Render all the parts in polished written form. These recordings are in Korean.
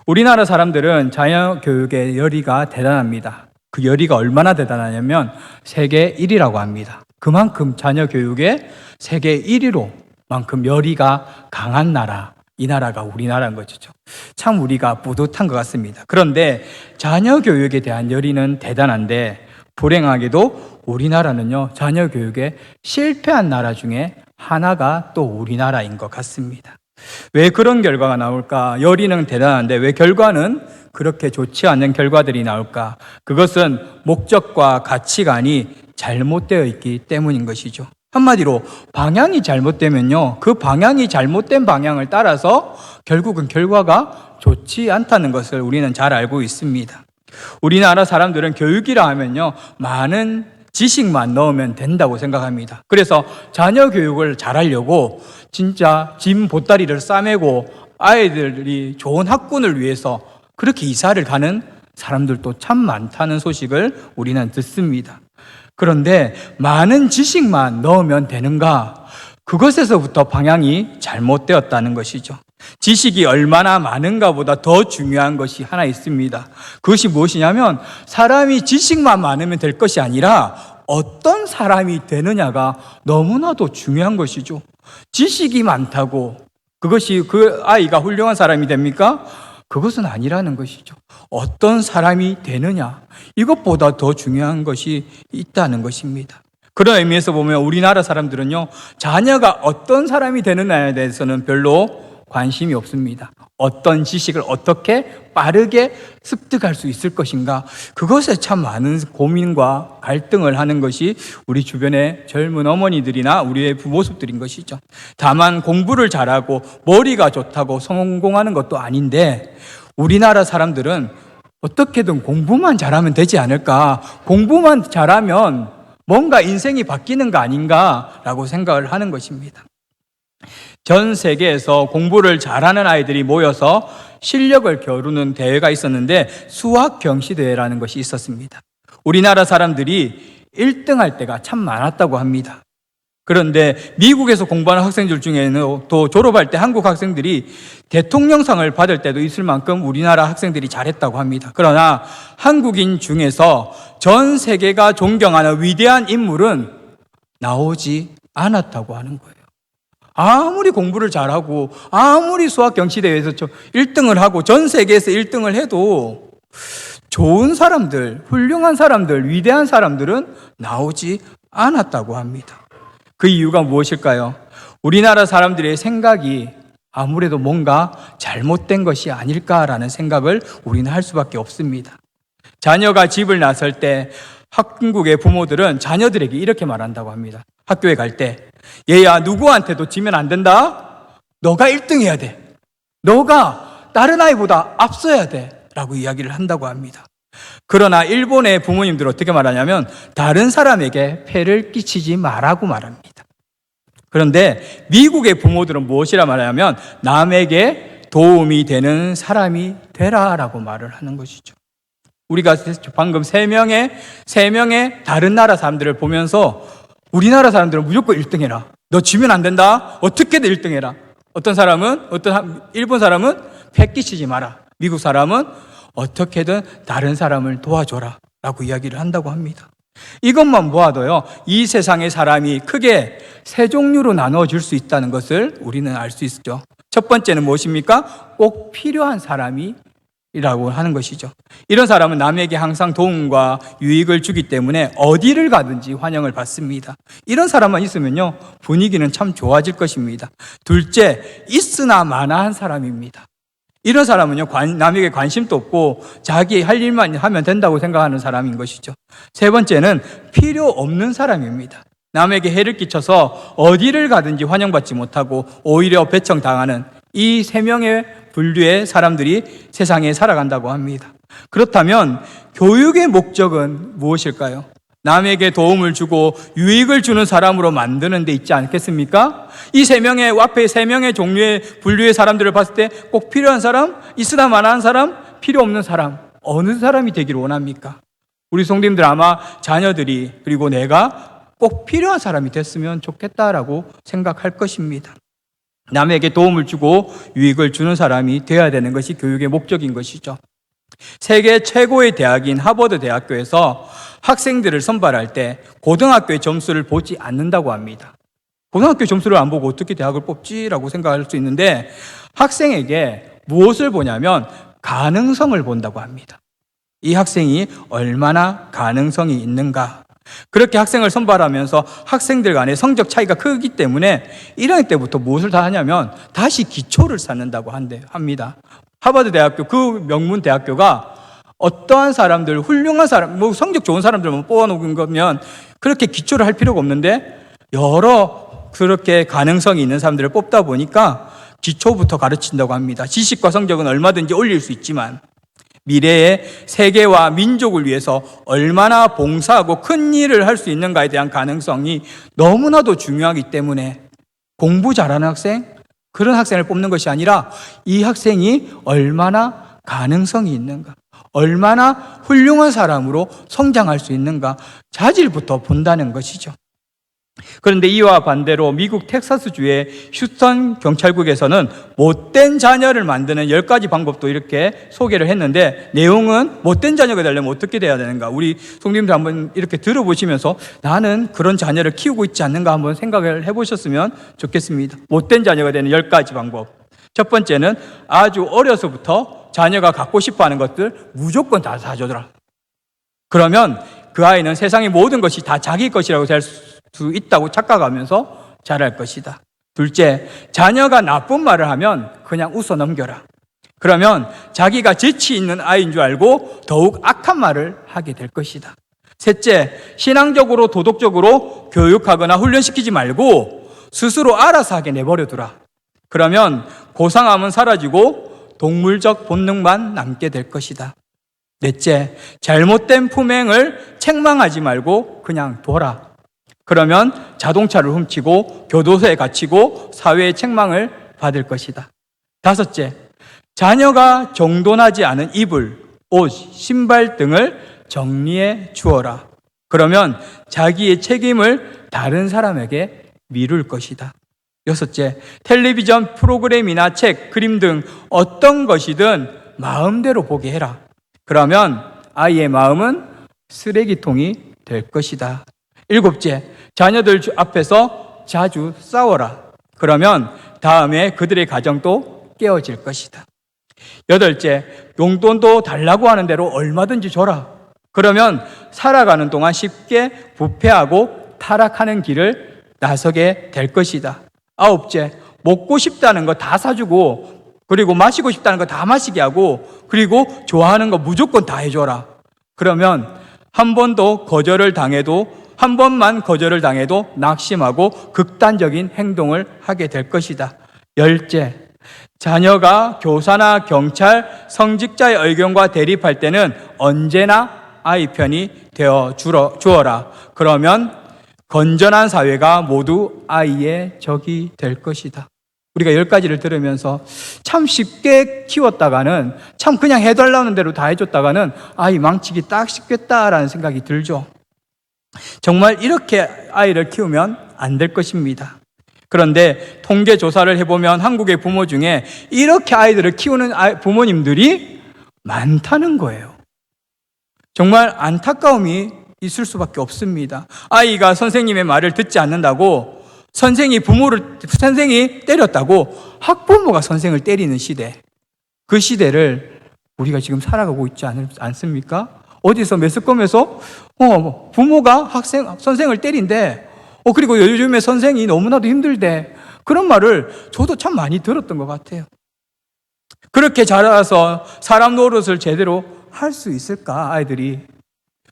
우리나라 사람들은 자녀 교육의 열의가 대단합니다. 그 열의가 얼마나 대단하냐면 세계 1위라고 합니다. 그만큼 자녀 교육에 세계 1위로 만큼 열의가 강한 나라, 이 나라가 우리나라인 것이죠. 참 우리가 뿌듯한 것 같습니다. 그런데 자녀 교육에 대한 열의는 대단한데 불행하게도 우리나라는요, 자녀 교육에 실패한 나라 중에 하나가 또 우리나라인 것 같습니다. 왜 그런 결과가 나올까? 열의는 대단한데 왜 결과는 그렇게 좋지 않은 결과들이 나올까? 그것은 목적과 가치관이 잘못되어 있기 때문인 것이죠. 한마디로 방향이 잘못되면요, 그 방향이 잘못된 방향을 따라서 결국은 결과가 좋지 않다는 것을 우리는 잘 알고 있습니다. 우리나라 사람들은 교육이라 하면요, 많은 지식만 넣으면 된다고 생각합니다. 그래서 자녀 교육을 잘하려고 진짜 짐 보따리를 싸매고 아이들이 좋은 학군을 위해서 그렇게 이사를 가는 사람들도 참 많다는 소식을 우리는 듣습니다. 그런데 많은 지식만 넣으면 되는가? 그것에서부터 방향이 잘못되었다는 것이죠. 지식이 얼마나 많은가 보다 더 중요한 것이 하나 있습니다. 그것이 무엇이냐면 사람이 지식만 많으면 될 것이 아니라 어떤 사람이 되느냐가 너무나도 중요한 것이죠. 지식이 많다고 그것이 그 아이가 훌륭한 사람이 됩니까? 그것은 아니라는 것이죠. 어떤 사람이 되느냐, 이것보다 더 중요한 것이 있다는 것입니다. 그런 의미에서 보면 우리나라 사람들은요, 자녀가 어떤 사람이 되느냐에 대해서는 별로 관심이 없습니다. 어떤 지식을 어떻게 빠르게 습득할 수 있을 것인가, 그것에 참 많은 고민과 갈등을 하는 것이 우리 주변의 젊은 어머니들이나 우리의 부모습들인 것이죠. 다만 공부를 잘하고 머리가 좋다고 성공하는 것도 아닌데 우리나라 사람들은 어떻게든 공부만 잘하면 되지 않을까, 공부만 잘하면 뭔가 인생이 바뀌는 거 아닌가라고 생각을 하는 것입니다. 전 세계에서 공부를 잘하는 아이들이 모여서 실력을 겨루는 대회가 있었는데 수학 경시대회라는 것이 있었습니다. 우리나라 사람들이 1등할 때가 참 많았다고 합니다. 그런데 미국에서 공부하는 학생들 중에는 또 졸업할 때 한국 학생들이 대통령상을 받을 때도 있을 만큼 우리나라 학생들이 잘했다고 합니다. 그러나 한국인 중에서 전 세계가 존경하는 위대한 인물은 나오지 않았다고 하는 거예요. 아무리 공부를 잘하고 아무리 수학 경시대회에서 1등을 하고 전 세계에서 1등을 해도 좋은 사람들, 훌륭한 사람들, 위대한 사람들은 나오지 않았다고 합니다. 그 이유가 무엇일까요? 우리나라 사람들의 생각이 아무래도 뭔가 잘못된 것이 아닐까라는 생각을 우리는 할 수밖에 없습니다. 자녀가 집을 나설 때 한국의 부모들은 자녀들에게 이렇게 말한다고 합니다. 학교에 갈 때, 얘야 누구한테도 지면 안 된다. 너가 1등 해야 돼. 너가 다른 아이보다 앞서야 돼. 라고 이야기를 한다고 합니다. 그러나 일본의 부모님들은 어떻게 말하냐면 다른 사람에게 폐를 끼치지 말라고 말합니다. 그런데 미국의 부모들은 무엇이라 말하냐면 남에게 도움이 되는 사람이 되라라고 말을 하는 것이죠. 우리가 방금 세 명의 다른 나라 사람들을 보면서 우리나라 사람들은 무조건 1등 해라. 너 지면 안 된다. 어떻게든 1등 해라. 일본 사람은 패 끼치지 마라. 미국 사람은 어떻게든 다른 사람을 도와줘라 라고 이야기를 한다고 합니다. 이것만 보아도요, 이 세상의 사람이 크게 세 종류로 나누어질 수 있다는 것을 우리는 알 수 있죠. 첫 번째는 무엇입니까? 꼭 필요한 사람이 이라고 하는 것이죠. 이런 사람은 남에게 항상 도움과 유익을 주기 때문에 어디를 가든지 환영을 받습니다. 이런 사람만 있으면요, 분위기는 참 좋아질 것입니다. 둘째, 있으나 마나한 사람입니다. 이런 사람은요, 남에게 관심도 없고 자기 할 일만 하면 된다고 생각하는 사람인 것이죠. 세 번째는 필요 없는 사람입니다. 남에게 해를 끼쳐서 어디를 가든지 환영받지 못하고 오히려 배척당하는 이 세 명의 분류의 사람들이 세상에 살아간다고 합니다. 그렇다면 교육의 목적은 무엇일까요? 남에게 도움을 주고 유익을 주는 사람으로 만드는 데 있지 않겠습니까? 이 앞에 세 명의 종류의 분류의 사람들을 봤을 때 꼭 필요한 사람, 있으나 마나한 사람, 필요 없는 사람, 어느 사람이 되기를 원합니까? 우리 성도님들 아마 자녀들이 그리고 내가 꼭 필요한 사람이 됐으면 좋겠다라고 생각할 것입니다. 남에게 도움을 주고 유익을 주는 사람이 되어야 되는 것이 교육의 목적인 것이죠. 세계 최고의 대학인 하버드 대학교에서 학생들을 선발할 때 고등학교의 점수를 보지 않는다고 합니다. 고등학교 점수를 안 보고 어떻게 대학을 뽑지라고 생각할 수 있는데, 학생에게 무엇을 보냐면 가능성을 본다고 합니다. 이 학생이 얼마나 가능성이 있는가. 그렇게 학생을 선발하면서 학생들 간의 성적 차이가 크기 때문에 1학년 때부터 무엇을 다 하냐면 다시 기초를 쌓는다고 합니다. 하버드 대학교, 그 명문 대학교가 어떠한 사람들, 훌륭한 사람, 성적 좋은 사람들만 뽑아놓은 거면 그렇게 기초를 할 필요가 없는데, 여러 그렇게 가능성이 있는 사람들을 뽑다 보니까 기초부터 가르친다고 합니다. 지식과 성적은 얼마든지 올릴 수 있지만 미래의 세계와 민족을 위해서 얼마나 봉사하고 큰 일을 할 수 있는가에 대한 가능성이 너무나도 중요하기 때문에 공부 잘하는 학생, 그런 학생을 뽑는 것이 아니라 이 학생이 얼마나 가능성이 있는가, 얼마나 훌륭한 사람으로 성장할 수 있는가, 자질부터 본다는 것이죠. 그런데 이와 반대로 미국 텍사스주의 휴스턴 경찰국에서는 못된 자녀를 만드는 10가지 방법도 이렇게 소개를 했는데, 내용은 못된 자녀가 되려면 어떻게 돼야 되는가, 우리 성도님들 한번 이렇게 들어보시면서 나는 그런 자녀를 키우고 있지 않는가 한번 생각을 해보셨으면 좋겠습니다. 못된 자녀가 되는 10가지 방법. 첫 번째는 아주 어려서부터 자녀가 갖고 싶어하는 것들 무조건 다 사줘라. 그러면 그 아이는 세상의 모든 것이 다 자기 것이라고 될 수 있다고 착각하면서 자랄 것이다. 둘째, 자녀가 나쁜 말을 하면 그냥 웃어 넘겨라. 그러면 자기가 재치 있는 아이인 줄 알고 더욱 악한 말을 하게 될 것이다. 셋째, 신앙적으로 도덕적으로 교육하거나 훈련시키지 말고 스스로 알아서 하게 내버려두라. 그러면 고상함은 사라지고 동물적 본능만 남게 될 것이다. 넷째, 잘못된 품행을 책망하지 말고 그냥 둬라. 그러면 자동차를 훔치고 교도소에 갇히고 사회의 책망을 받을 것이다. 다섯째, 자녀가 정돈하지 않은 이불, 옷, 신발 등을 정리해 주어라. 그러면 자기의 책임을 다른 사람에게 미룰 것이다. 여섯째, 텔레비전 프로그램이나 책, 그림 등 어떤 것이든 마음대로 보게 해라. 그러면 아이의 마음은 쓰레기통이 될 것이다. 일곱째, 자녀들 앞에서 자주 싸워라. 그러면 다음에 그들의 가정도 깨어질 것이다. 여덟째, 용돈도 달라고 하는 대로 얼마든지 줘라. 그러면 살아가는 동안 쉽게 부패하고 타락하는 길을 나서게 될 것이다. 아홉째, 먹고 싶다는 거 다 사주고, 그리고 마시고 싶다는 거 다 마시게 하고, 그리고 좋아하는 거 무조건 다 해줘라. 그러면 한 번만 거절을 당해도 낙심하고 극단적인 행동을 하게 될 것이다. 열째, 자녀가 교사나 경찰, 성직자의 의견과 대립할 때는 언제나 아이 편이 되어 주어라. 그러면 건전한 사회가 모두 아이의 적이 될 것이다. 우리가 10가지를 들으면서 참 쉽게 키웠다가는, 참 그냥 해달라는 대로 다 해줬다가는 아이 망치기 딱 쉽겠다라는 생각이 들죠. 정말 이렇게 아이를 키우면 안 될 것입니다. 그런데 통계 조사를 해보면 한국의 부모 중에 이렇게 아이들을 키우는 부모님들이 많다는 거예요. 정말 안타까움이 있을 수밖에 없습니다. 아이가 선생님의 말을 듣지 않는다고, 선생이 때렸다고 학부모가 선생을 때리는 시대, 그 시대를 우리가 지금 살아가고 있지 않습니까? 어디서 매스컴에서 부모가 선생을 때린대. 그리고 요즘에 선생이 너무나도 힘들대. 그런 말을 저도 참 많이 들었던 것 같아요. 그렇게 자라서 사람 노릇을 제대로 할 수 있을까, 아이들이?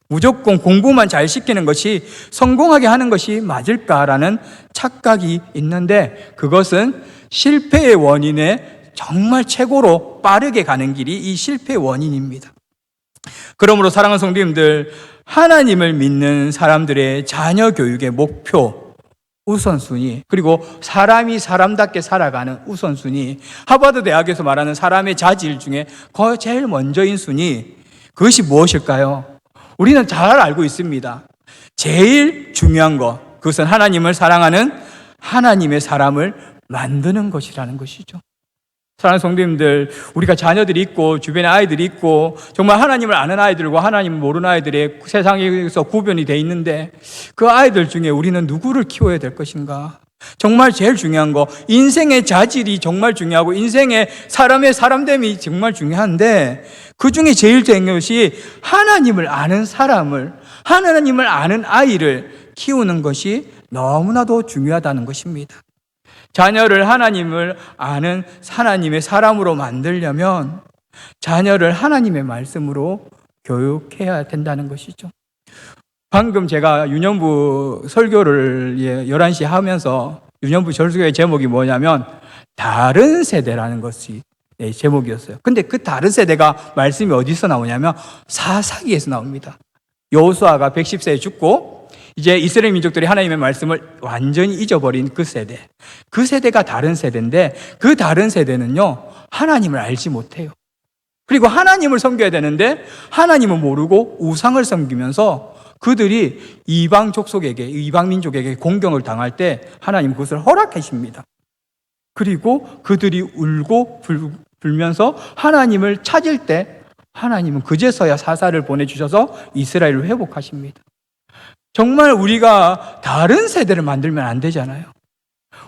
무조건 공부만 잘 시키는 것이, 성공하게 하는 것이 맞을까라는 착각이 있는데, 그것은 실패의 원인에 정말 최고로 빠르게 가는 길이 이 실패의 원인입니다. 그러므로 사랑하는 성도님들, 하나님을 믿는 사람들의 자녀 교육의 목표, 우선순위, 그리고 사람이 사람답게 살아가는 우선순위, 하버드 대학에서 말하는 사람의 자질 중에 제일 먼저인 순위, 그것이 무엇일까요? 우리는 잘 알고 있습니다. 제일 중요한 것, 그것은 하나님을 사랑하는 하나님의 사람을 만드는 것이라는 것이죠. 사랑하는 성도님들, 우리가 자녀들이 있고 주변에 아이들이 있고 정말 하나님을 아는 아이들과 하나님을 모르는 아이들의 세상에서 구분이 돼 있는데 그 아이들 중에 우리는 누구를 키워야 될 것인가? 정말 제일 중요한 거, 인생의 자질이 정말 중요하고 인생의 사람의 사람됨이 정말 중요한데 그 중에 제일 중요한 것이 하나님을 아는 사람을, 하나님을 아는 아이를 키우는 것이 너무나도 중요하다는 것입니다. 자녀를 하나님을 아는 하나님의 사람으로 만들려면 자녀를 하나님의 말씀으로 교육해야 된다는 것이죠. 방금 제가 유년부 설교를 11시에 하면서 유년부 설교의 제목이 뭐냐면 다른 세대라는 것이 제목이었어요. 근데 그 다른 세대가 말씀이 어디서 나오냐면 사사기에서 나옵니다. 여호수아가 110세에 죽고 이제 이스라엘 민족들이 하나님의 말씀을 완전히 잊어버린 그 세대, 그 세대가 다른 세대인데 그 다른 세대는요 하나님을 알지 못해요. 그리고 하나님을 섬겨야 되는데 하나님을 모르고 우상을 섬기면서 그들이 이방 족속에게, 이방 민족에게 공경을 당할 때 하나님 그것을 허락하십니다. 그리고 그들이 울고 불면서 하나님을 찾을 때 하나님은 그제서야 사사를 보내주셔서 이스라엘을 회복하십니다. 정말 우리가 다른 세대를 만들면 안 되잖아요.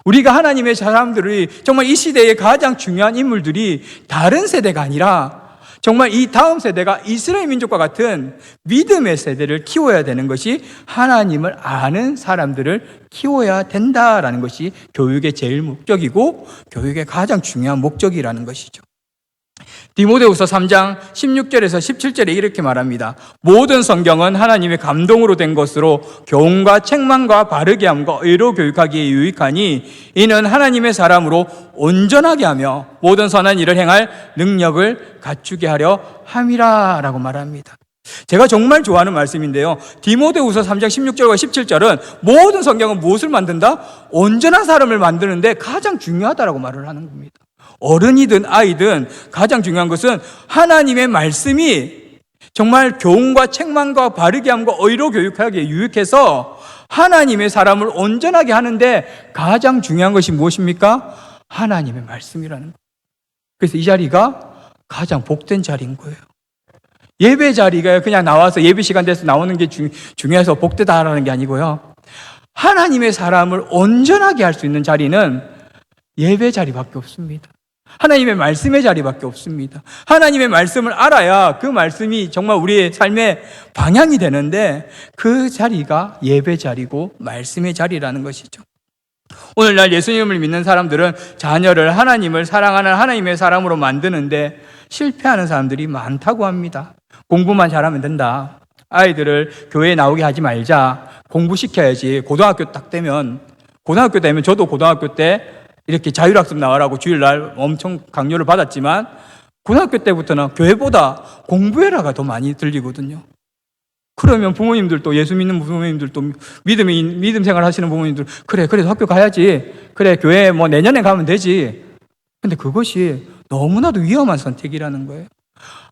우리가 하나님의 사람들이 정말 이 시대의 가장 중요한 인물들이 다른 세대가 아니라 정말 이 다음 세대가 이스라엘 민족과 같은 믿음의 세대를 키워야 되는 것이 하나님을 아는 사람들을 키워야 된다라는 것이 교육의 제일 목적이고 교육의 가장 중요한 목적이라는 것이죠. 디모데후서 3장 16절에서 17절에 이렇게 말합니다. 모든 성경은 하나님의 감동으로 된 것으로 교훈과 책망과 바르게 함과 의로 교육하기에 유익하니 이는 하나님의 사람으로 온전하게 하며 모든 선한 일을 행할 능력을 갖추게 하려 함이라 라고 말합니다. 제가 정말 좋아하는 말씀인데요. 디모데후서 3장 16절과 17절은 모든 성경은 무엇을 만든다? 온전한 사람을 만드는데 가장 중요하다라고 말을 하는 겁니다. 어른이든 아이든 가장 중요한 것은 하나님의 말씀이 정말 교훈과 책망과 바르게 함과 의로 교육하기에 유익해서 하나님의 사람을 온전하게 하는데 가장 중요한 것이 무엇입니까? 하나님의 말씀이라는 거예요. 그래서 이 자리가 가장 복된 자리인 거예요. 예배 자리가 그냥 나와서 예배 시간 돼서 나오는 게 중요해서 복되다라는 게 아니고요. 하나님의 사람을 온전하게 할 수 있는 자리는 예배 자리밖에 없습니다. 하나님의 말씀의 자리밖에 없습니다. 하나님의 말씀을 알아야 그 말씀이 정말 우리의 삶의 방향이 되는데 그 자리가 예배 자리고 말씀의 자리라는 것이죠. 오늘날 예수님을 믿는 사람들은 자녀를 하나님을 사랑하는 하나님의 사람으로 만드는데 실패하는 사람들이 많다고 합니다. 공부만 잘하면 된다. 아이들을 교회에 나오게 하지 말자. 공부시켜야지. 고등학교 되면 저도 고등학교 때 이렇게 자율학습 나와라고 주일날 엄청 강요를 받았지만 고등학교 때부터는 교회보다 공부해라가 더 많이 들리거든요. 그러면 부모님들도, 예수 믿는 부모님들도, 믿음 생활 하시는 부모님들, 그래, 그래도 학교 가야지. 그래, 교회 뭐 내년에 가면 되지. 근데 그것이 너무나도 위험한 선택이라는 거예요.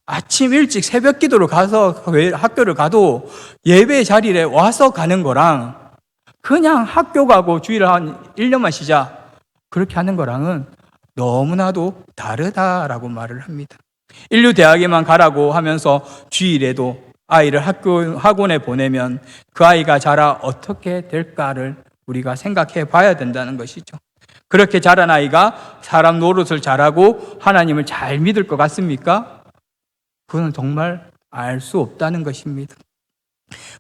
아침 일찍 새벽 기도를 가서 학교를 가도 예배 자리에 와서 가는 거랑 그냥 학교 가고 주일 한 1년만 쉬자. 그렇게 하는 거랑은 너무나도 다르다라고 말을 합니다. 인류 대학에만 가라고 하면서 주일에도 아이를 학원에 보내면 그 아이가 자라 어떻게 될까를 우리가 생각해 봐야 된다는 것이죠. 그렇게 자란 아이가 사람 노릇을 잘하고 하나님을 잘 믿을 것 같습니까? 그건 정말 알 수 없다는 것입니다.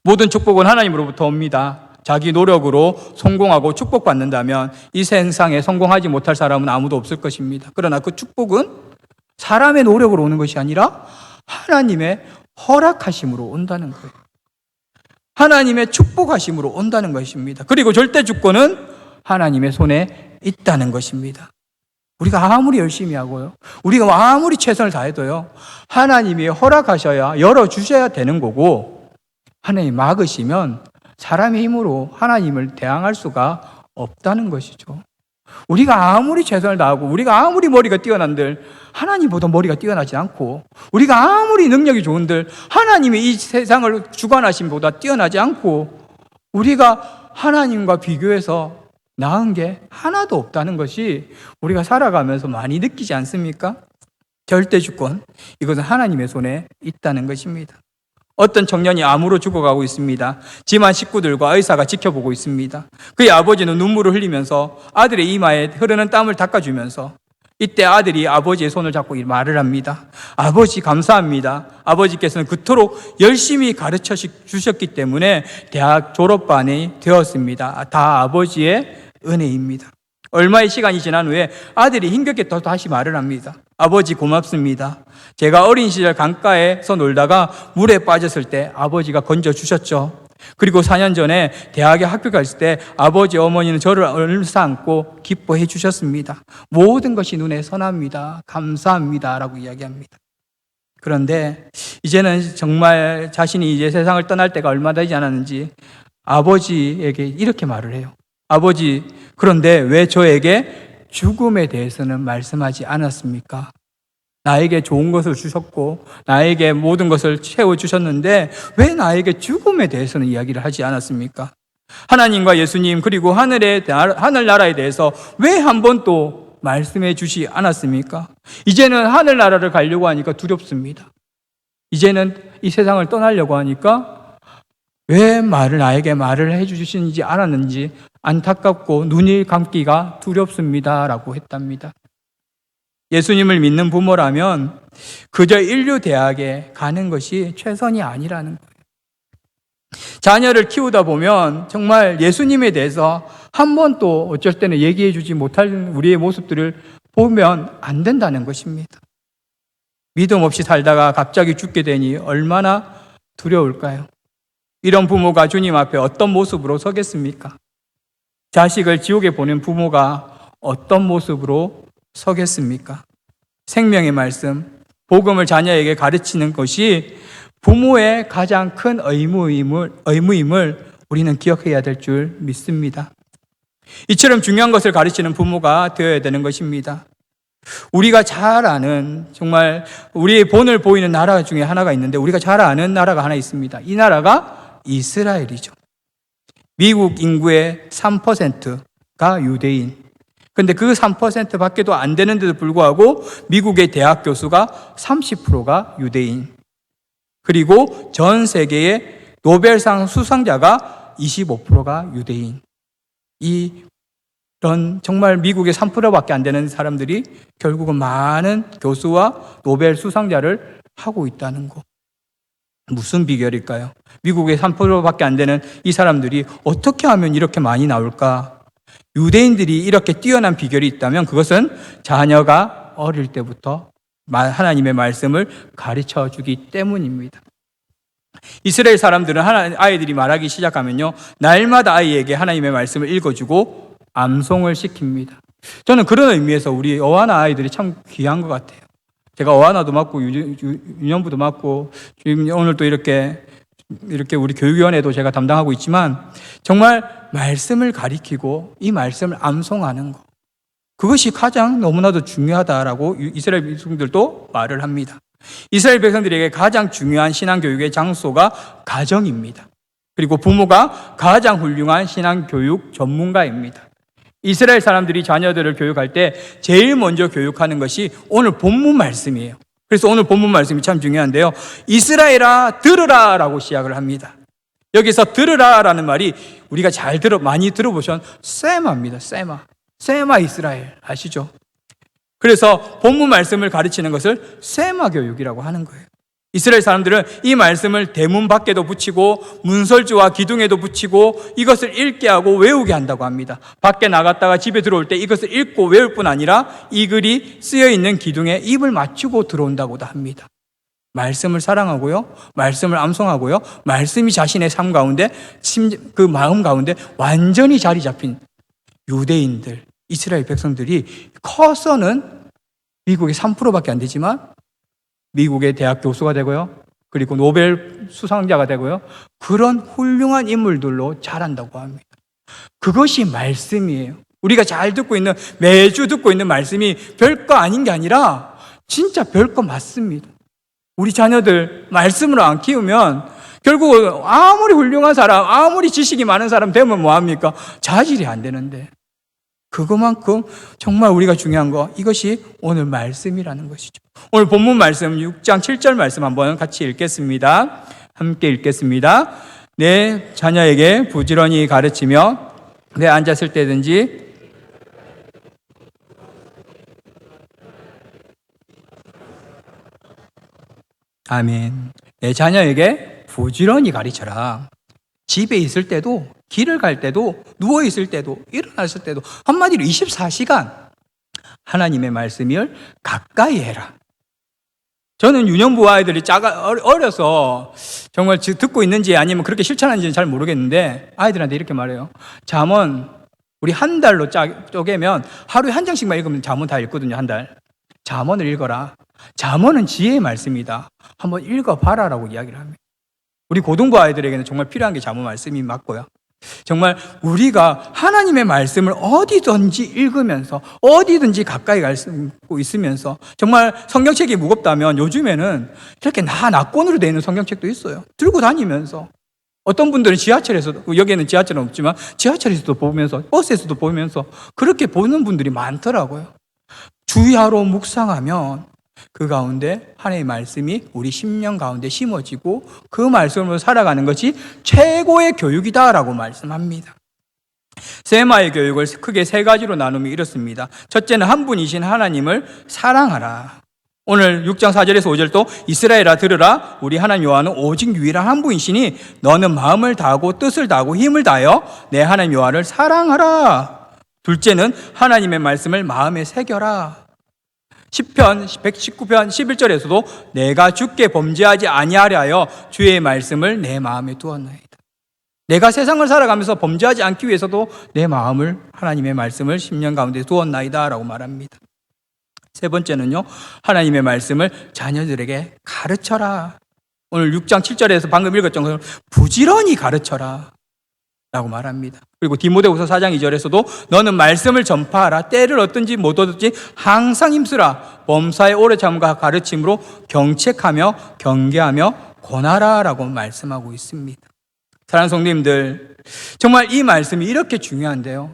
모든 축복은 하나님으로부터 옵니다. 자기 노력으로 성공하고 축복받는다면 이 세상에 성공하지 못할 사람은 아무도 없을 것입니다. 그러나 그 축복은 사람의 노력으로 오는 것이 아니라 하나님의 허락하심으로 온다는 거예요. 하나님의 축복하심으로 온다는 것입니다. 그리고 절대 주권은 하나님의 손에 있다는 것입니다. 우리가 아무리 열심히 하고요, 우리가 아무리 최선을 다해도요, 하나님이 허락하셔야 열어주셔야 되는 거고, 하나님이 막으시면 사람의 힘으로 하나님을 대항할 수가 없다는 것이죠. 우리가 아무리 최선을 다하고 우리가 아무리 머리가 뛰어난들 하나님보다 머리가 뛰어나지 않고, 우리가 아무리 능력이 좋은들 하나님이 이 세상을 주관하심보다 뛰어나지 않고, 우리가 하나님과 비교해서 나은 게 하나도 없다는 것이 우리가 살아가면서 많이 느끼지 않습니까? 절대주권, 이것은 하나님의 손에 있다는 것입니다. 어떤 청년이 암으로 죽어가고 있습니다. 집안 식구들과 의사가 지켜보고 있습니다. 그의 아버지는 눈물을 흘리면서 아들의 이마에 흐르는 땀을 닦아주면서 이때 아들이 아버지의 손을 잡고 말을 합니다. 아버지 감사합니다. 아버지께서는 그토록 열심히 가르쳐 주셨기 때문에 대학 졸업반이 되었습니다. 다 아버지의 은혜입니다. 얼마의 시간이 지난 후에 아들이 힘겹게 또 다시 말을 합니다. 아버지 고맙습니다. 제가 어린 시절 강가에서 놀다가 물에 빠졌을 때 아버지가 건져주셨죠. 그리고 4년 전에 대학에 학교 갔을 때 아버지 어머니는 저를 얼싸안고 기뻐해 주셨습니다. 모든 것이 눈에 선합니다. 감사합니다. 라고 이야기합니다. 그런데 이제는 정말 자신이 이제 세상을 떠날 때가 얼마 되지 않았는지 아버지에게 이렇게 말을 해요. 아버지, 그런데 왜 저에게 죽음에 대해서는 말씀하지 않았습니까? 나에게 좋은 것을 주셨고 나에게 모든 것을 채워주셨는데 왜 나에게 죽음에 대해서는 이야기를 하지 않았습니까? 하나님과 예수님 그리고 하늘나라에 대해서 왜 한 번도 말씀해 주지 않았습니까? 이제는 하늘나라를 가려고 하니까 두렵습니다. 이제는 이 세상을 떠나려고 하니까 왜 나에게 말을 해주시는지 않았는지 안타깝고 눈이 감기가 두렵습니다 라고 했답니다. 예수님을 믿는 부모라면 그저 인류대학에 가는 것이 최선이 아니라는 거예요. 자녀를 키우다 보면 정말 예수님에 대해서 한 번도 어쩔 때는 얘기해 주지 못할 우리의 모습들을 보면 안 된다는 것입니다. 믿음 없이 살다가 갑자기 죽게 되니 얼마나 두려울까요? 이런 부모가 주님 앞에 어떤 모습으로 서겠습니까? 자식을 지옥에 보낸 부모가 어떤 모습으로 서겠습니까? 생명의 말씀, 복음을 자녀에게 가르치는 것이 부모의 가장 큰 의무임을 우리는 기억해야 될 줄 믿습니다. 이처럼 중요한 것을 가르치는 부모가 되어야 되는 것입니다. 우리가 잘 아는 정말 우리의 본을 보이는 나라 중에 하나가 있는데 우리가 잘 아는 나라가 하나 있습니다. 이 나라가 이스라엘이죠. 미국 인구의 3%가 유대인. 근데 그 3%밖에도 안 되는데도 불구하고 미국의 대학 교수가 30%가 유대인. 그리고 전 세계의 노벨상 수상자가 25%가 유대인. 이런 정말 미국의 3%밖에 안 되는 사람들이 결국은 많은 교수와 노벨 수상자를 하고 있다는 거. 무슨 비결일까요? 미국의 3%밖에 안 되는 이 사람들이 어떻게 하면 이렇게 많이 나올까? 유대인들이 이렇게 뛰어난 비결이 있다면 그것은 자녀가 어릴 때부터 하나님의 말씀을 가르쳐 주기 때문입니다. 이스라엘 사람들은 아이들이 말하기 시작하면요, 날마다 아이에게 하나님의 말씀을 읽어주고 암송을 시킵니다. 저는 그런 의미에서 우리 어하나 아이들이 참 귀한 것 같아요. 제가 어하나도 맡고 유년부도 맡고 오늘 또 이렇게 우리 교육위원회도 제가 담당하고 있지만 정말 말씀을 가리키고 이 말씀을 암송하는 것, 그것이 가장 너무나도 중요하다라고 이스라엘 백성들도 말을 합니다. 이스라엘 백성들에게 가장 중요한 신앙교육의 장소가 가정입니다. 그리고 부모가 가장 훌륭한 신앙교육 전문가입니다. 이스라엘 사람들이 자녀들을 교육할 때 제일 먼저 교육하는 것이 오늘 본문 말씀이에요. 그래서 오늘 본문 말씀이 참 중요한데요. 이스라엘아 들으라 라고 시작을 합니다. 여기서 들으라라는 말이 우리가 많이 들어보신 세마입니다. 세마 이스라엘 아시죠? 그래서 본문 말씀을 가르치는 것을 세마 교육이라고 하는 거예요. 이스라엘 사람들은 이 말씀을 대문 밖에도 붙이고 문설주와 기둥에도 붙이고 이것을 읽게 하고 외우게 한다고 합니다. 밖에 나갔다가 집에 들어올 때 이것을 읽고 외울 뿐 아니라 이 글이 쓰여 있는 기둥에 입을 맞추고 들어온다고도 합니다. 말씀을 사랑하고요, 말씀을 암송하고요, 말씀이 자신의 삶 가운데, 그 마음 가운데 완전히 자리 잡힌 유대인들, 이스라엘 백성들이 커서는 미국의 3%밖에 안 되지만 미국의 대학 교수가 되고요, 그리고 노벨 수상자가 되고요, 그런 훌륭한 인물들로 자란다고 합니다. 그것이 말씀이에요. 우리가 잘 듣고 있는, 매주 듣고 있는 말씀이 별거 아닌 게 아니라 진짜 별거 맞습니다. 우리 자녀들 말씀으로 안 키우면 결국 아무리 훌륭한 사람, 아무리 지식이 많은 사람 되면 뭐합니까? 자질이 안 되는데 그것만큼 정말 우리가 중요한 거, 이것이 오늘 말씀이라는 것이죠. 오늘 본문 말씀 6장 7절 말씀 한번 같이 읽겠습니다. 함께 읽겠습니다. 내 자녀에게 부지런히 가르치며 내 앉았을 때든지 아멘. 내 자녀에게 부지런히 가르쳐라. 집에 있을 때도, 길을 갈 때도, 누워 있을 때도, 일어났을 때도, 한마디로 24시간 하나님의 말씀을 가까이 해라. 저는 유년부 아이들이 어려서 정말 듣고 있는지 아니면 그렇게 실천하는지는 잘 모르겠는데, 아이들한테 이렇게 말해요. 잠언 우리 한 달로 쪼개면 하루에 한 장씩만 읽으면 잠언 다 읽거든요. 한 달. 잠언을 읽어라. 잠언은 지혜의 말씀이다. 한번 읽어봐라라고 이야기를 합니다. 우리 고등부 아이들에게는 정말 필요한 게 잠언 말씀이 맞고요. 정말 우리가 하나님의 말씀을 어디든지 읽으면서 어디든지 가까이 갈 수 있으면서, 정말 성경책이 무겁다면 요즘에는 이렇게 낙권으로 되어 있는 성경책도 있어요. 들고 다니면서 어떤 분들은 지하철에서도, 여기에는 지하철은 없지만 지하철에서도 보면서, 버스에서도 보면서 그렇게 보는 분들이 많더라고요. 주야로 묵상하면 그 가운데 하나님의 말씀이 우리 심령 가운데 심어지고 그 말씀으로 살아가는 것이 최고의 교육이다라고 말씀합니다. 세마의 교육을 크게 세 가지로 나누면 이렇습니다. 첫째는 한 분이신 하나님을 사랑하라. 오늘 6장 4절에서 5절도 이스라엘아 들으라, 우리 하나님 여호와는 오직 유일한 한 분이시니 너는 마음을 다하고 뜻을 다하고 힘을 다하여 내 하나님 여호와를 사랑하라. 둘째는 하나님의 말씀을 마음에 새겨라. 시편 119편 11절에서도 내가 주께 범죄하지 아니하려 하여 주의 말씀을 내 마음에 두었나이다. 내가 세상을 살아가면서 범죄하지 않기 위해서도 내 마음을, 하나님의 말씀을 심령 가운데 두었나이다 라고 말합니다. 세 번째는요, 하나님의 말씀을 자녀들에게 가르쳐라. 오늘 6장 7절에서 방금 읽었던 것처럼 부지런히 가르쳐라 라고 말합니다. 그리고 디모데후서 4장 2절에서도 너는 말씀을 전파하라. 때를 얻든지 못 얻든지 항상 힘쓰라. 범사의 오래 참과 가르침으로 경책하며 경계하며 권하라 라고 말씀하고 있습니다. 사랑하는 성도님들, 정말 이 말씀이 이렇게 중요한데요,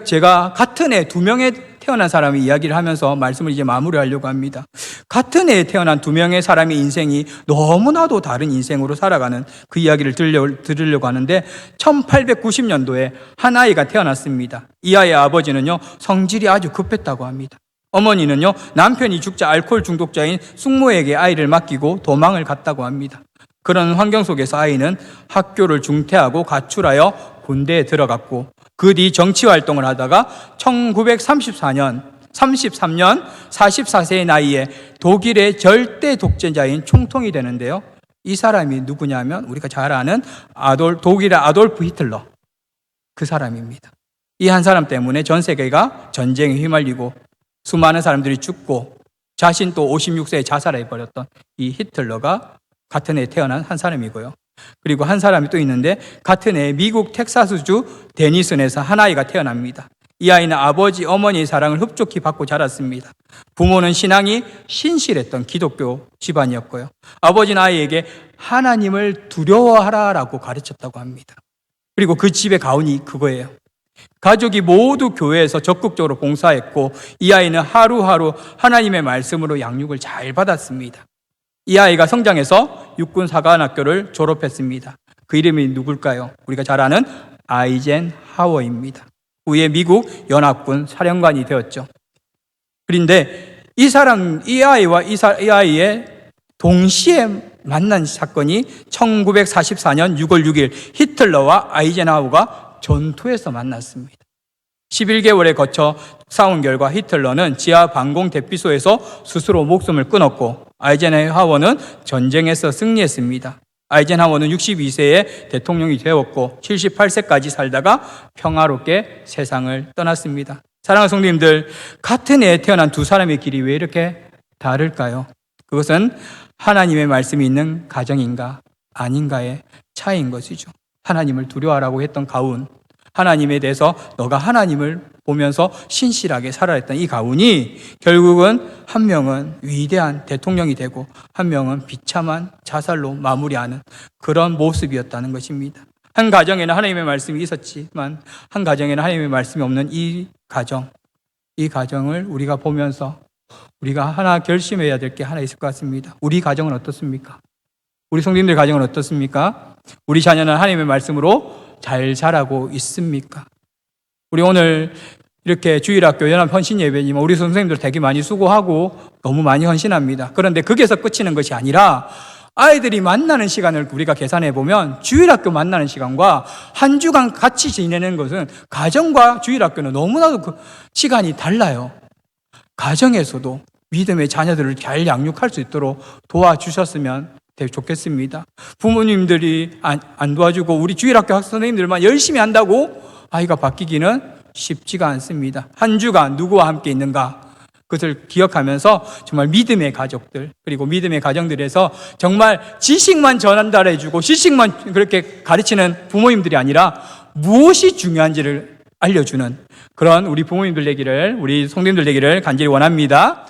제가 같은 해 2명의 태어난 사람이 이야기를 하면서 말씀을 이제 마무리하려고 합니다. 같은 해에 태어난 2명의 사람의 인생이 너무나도 다른 인생으로 살아가는 그 이야기를 들으려고 하는데, 1890년도에 한 아이가 태어났습니다. 이 아이의 아버지는요, 성질이 아주 급했다고 합니다. 어머니는요, 남편이 죽자 알코올 중독자인 숙모에게 아이를 맡기고 도망을 갔다고 합니다. 그런 환경 속에서 아이는 학교를 중퇴하고 가출하여 군대에 들어갔고, 그 뒤 정치활동을 하다가 1933년 44세의 나이에 독일의 절대 독재자인 총통이 되는데요, 이 사람이 누구냐면 우리가 잘 아는 독일의 아돌프 히틀러, 그 사람입니다. 이 한 사람 때문에 전 세계가 전쟁에 휘말리고 수많은 사람들이 죽고 자신 또 56세에 자살해버렸던 이 히틀러가 같은 해에 태어난 한 사람이고요. 그리고 한 사람이 또 있는데, 같은 해에 미국 텍사스주 데니슨에서 한 아이가 태어납니다. 이 아이는 아버지, 어머니의 사랑을 흡족히 받고 자랐습니다. 부모는 신앙이 신실했던 기독교 집안이었고요. 아버지는 아이에게 하나님을 두려워하라라고 가르쳤다고 합니다. 그리고 그 집의 가훈이 그거예요. 가족이 모두 교회에서 적극적으로 봉사했고, 이 아이는 하루하루 하나님의 말씀으로 양육을 잘 받았습니다. 이 아이가 성장해서 육군 사관학교를 졸업했습니다. 그 이름이 누굴까요? 우리가 잘 아는 아이젠하워입니다. 후에 미국 연합군 사령관이 되었죠. 그런데 이 아이와 이 아이의 동시에 만난 사건이 1944년 6월 6일 히틀러와 아이젠하워가 전투에서 만났습니다. 11개월에 거쳐 싸운 결과 히틀러는 지하 방공 대피소에서 스스로 목숨을 끊었고, 아이젠하워는 전쟁에서 승리했습니다. 아이젠하워는 62세에 대통령이 되었고 78세까지 살다가 평화롭게 세상을 떠났습니다. 사랑하는 성도님들, 같은 해에 태어난 두 사람의 길이 왜 이렇게 다를까요? 그것은 하나님의 말씀이 있는 가정인가 아닌가의 차이인 것이죠. 하나님을 두려워하라고 했던 가훈, 하나님에 대해서 너가 하나님을 보면서 신실하게 살아야 했던 이 가훈이 결국은 한 명은 위대한 대통령이 되고 한 명은 비참한 자살로 마무리하는 그런 모습이었다는 것입니다. 한 가정에는 하나님의 말씀이 있었지만 한 가정에는 하나님의 말씀이 없는 이 가정, 이 가정을 우리가 보면서 우리가 하나 결심해야 될 게 하나 있을 것 같습니다. 우리 가정은 어떻습니까? 우리 성도님들 가정은 어떻습니까? 우리 자녀는 하나님의 말씀으로 잘 자라고 있습니까? 우리 오늘 이렇게 주일학교 연합 헌신 예배지만 우리 선생님들 되게 많이 수고하고 너무 많이 헌신합니다. 그런데 거기에서 끝이는 것이 아니라 아이들이 만나는 시간을 우리가 계산해 보면 주일학교 만나는 시간과 한 주간 같이 지내는 것은 가정과 주일학교는 너무나도 그 시간이 달라요. 가정에서도 믿음의 자녀들을 잘 양육할 수 있도록 도와주셨으면 되게 좋겠습니다. 부모님들이 안 도와주고 우리 주일학교 학생 선생님들만 열심히 한다고 아이가 바뀌기는 쉽지가 않습니다. 한 주간 누구와 함께 있는가? 그것을 기억하면서 정말 믿음의 가족들 그리고 믿음의 가정들에서 정말 지식만 전달해주고 지식만 그렇게 가르치는 부모님들이 아니라 무엇이 중요한지를 알려주는 그런 우리 부모님들 되기를 우리 성도님들 되기를 간절히 원합니다.